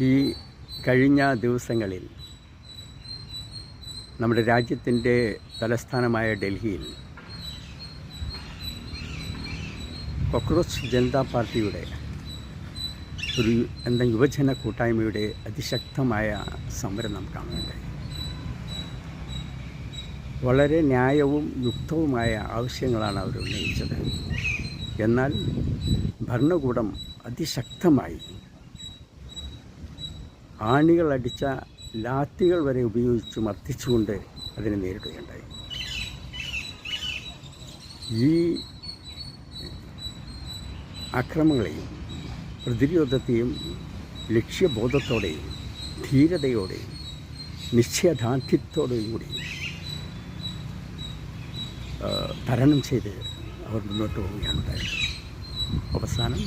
ഈ കഴിഞ്ഞ ദിവസങ്ങളിൽ നമ്മുടെ രാജ്യത്തിൻ്റെ തലസ്ഥാനമായ ഡൽഹിയിൽ കോക്രോച്ച് ജനതാ പാർട്ടിയുടെ ഒരു യുവജന കൂട്ടായ്മയുടെ അതിശക്തമായ സമരം നാം കാണുന്നുണ്ടായി. വളരെ ന്യായവും യുക്തവുമായ ആവശ്യങ്ങളാണ് അവർ ഉന്നയിച്ചത്. എന്നാൽ ഭരണകൂടം അതിശക്തമായി ആണികളടിച്ച ലാത്തികൾ വരെ ഉപയോഗിച്ച് മർദ്ദിച്ചുകൊണ്ട് അതിനെ നേരിടുകയുണ്ടായി. ഈ ആക്രമണങ്ങളെയും പ്രതിരോധത്തെയും ലക്ഷ്യബോധത്തോടെയും ധീരതയോടെയും നിശ്ചയദാർഢ്യത്തോടെയും കൂടി തരണം ചെയ്ത് അവർ മുന്നോട്ട് പോവുകയാണ് ഉണ്ടായത്. അവസാനം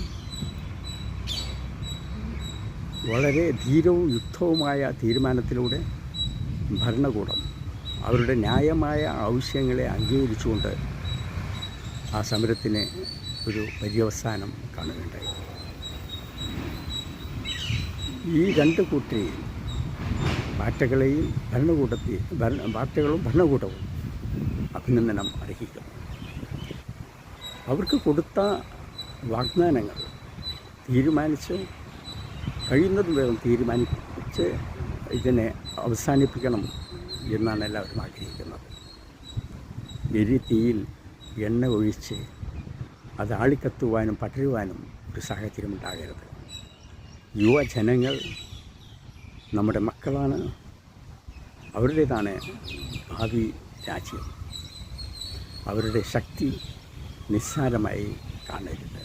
വളരെ ധീരവും യുക്തവുമായ തീരുമാനത്തിലൂടെ ഭരണകൂടം അവരുടെ ന്യായമായ ആവശ്യങ്ങളെ അംഗീകരിച്ചുകൊണ്ട് ആ സമരത്തിന് ഒരു പര്യവസാനം കാണുകയുണ്ടായി. ഈ രണ്ട് കൂട്ടരെയും പാർട്ടികളെയും പാർട്ടികളും ഭരണകൂടവും അഭിനന്ദനം അർഹിക്കുന്നു. അവർക്ക് കൊടുത്ത വാഗ്ദാനങ്ങൾ കഴിയുന്നതും വേഗം തീരുമാനിച്ച് ഇതിനെ അവസാനിപ്പിക്കണം എന്നാണ് എല്ലാവരും ആഗ്രഹിക്കുന്നത്. തീയിൽ എണ്ണ ഒഴിച്ച് അത് ആളിക്കത്തുവാനും പടരുവാനും ഒരു സാഹചര്യം ഉണ്ടാകരുത്. യുവജനങ്ങൾ നമ്മുടെ മക്കളാണ്, അവരുടേതാണ് ഭാവി രാജ്യം. അവരുടെ ശക്തി നിസ്സാരമായി കാണരുത്.